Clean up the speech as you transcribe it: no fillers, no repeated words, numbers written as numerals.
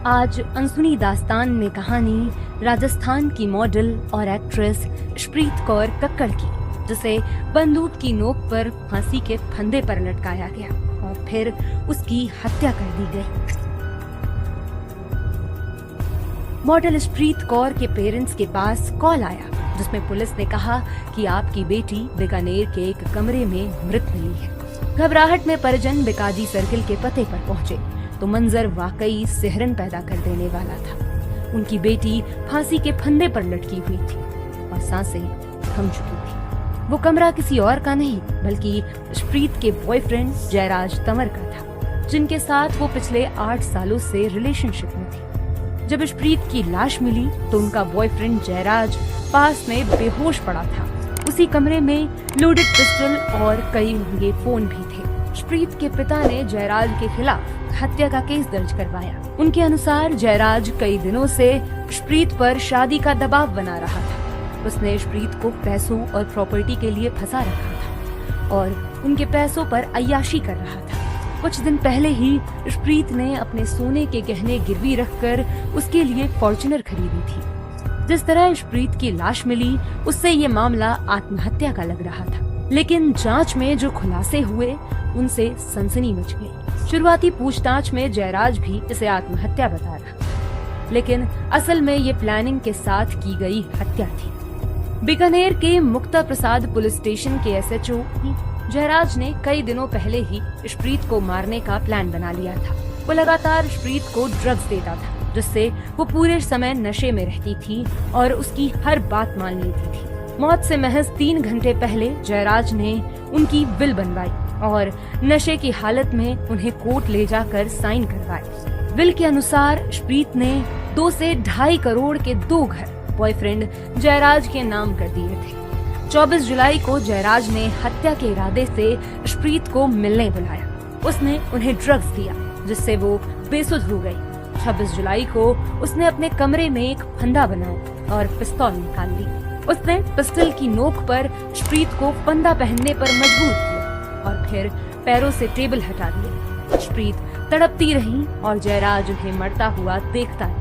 आज अनसुनी दास्तान में कहानी राजस्थान की मॉडल और एक्ट्रेस स्प्रीत कौर कक्कड़ की, जिसे बंदूक की नोक पर फांसी के फंदे पर लटकाया गया और फिर उसकी हत्या कर दी गई। मॉडल स्प्रीत कौर के पेरेंट्स के पास कॉल आया जिसमें पुलिस ने कहा कि आपकी बेटी बीकानेर के एक कमरे में मृत मिली है। घबराहट में परिजन बिकाजी सर्किल के पते पर पहुंचे तो मंजर वाकई सिहरन पैदा कर देने वाला था। उनकी बेटी फांसी के फंदे पर लटकी हुई थी और सांसें थम चुकी थी। वो कमरा किसी और का नहीं बल्कि स्प्रीत के बॉयफ्रेंड जयराज तंवर का था, जिनके साथ वो पिछले 8 सालों से रिलेशनशिप में थी। जब स्प्रीत की लाश मिली तो उनका बॉयफ्रेंड जयराज पास में बेहोश पड़ा था। उसी कमरे में लोडेड पिस्टल और कई महंगे फोन भी थे। स्प्रीत के पिता ने जयराज के खिलाफ हत्या का केस दर्ज करवाया। उनके अनुसार जयराज कई दिनों से स्प्रीत पर शादी का दबाव बना रहा था। उसने स्प्रीत को पैसों और प्रॉपर्टी के लिए फंसा रखा था और उनके पैसों पर अय्याशी कर रहा था। कुछ दिन पहले ही स्प्रीत ने अपने सोने के गहने गिरवी रखकर उसके लिए फॉर्च्यूनर खरीदी थी। जिस तरह स्प्रीत की लाश मिली उससे ये मामला आत्महत्या का लग रहा था, लेकिन जांच में जो खुलासे हुए उनसे सनसनी मच गई। शुरुआती पूछताछ में जयराज भी इसे आत्महत्या बता रहा, लेकिन असल में ये प्लानिंग के साथ की गई हत्या थी। बीकानेर के मुक्ता प्रसाद पुलिस स्टेशन के एसएचओ जयराज ने कई दिनों पहले ही स्प्रीत को मारने का प्लान बना लिया था। वो लगातार स्प्रीत को ड्रग्स देता था, जिससे वो पूरे समय नशे में रहती थी और उसकी हर बात मान लेती थी। मौत से महज 3 घंटे पहले जयराज ने उनकी विल बनवाई और नशे की हालत में उन्हें कोर्ट ले जाकर साइन करवाए। विल के अनुसार स्प्रीत ने 2 से 2.5 करोड़ के 2 घर बॉयफ्रेंड जयराज के नाम कर दिए थे। 24 जुलाई को जयराज ने हत्या के इरादे से स्प्रीत को मिलने बुलाया। उसने उन्हें ड्रग्स दिया जिससे वो बेसुध हो गई। 26 जुलाई को उसने अपने कमरे में एक फंदा बनाया और पिस्तौल निकाल ली। उसने पिस्टल की नोक पर स्प्रीत को फंदा पहनने पर मजबूर किया और फिर पैरों से टेबल हटा दिया। स्प्रीत तड़पती रही और जयराज उन्हें मरता हुआ देखता रहा।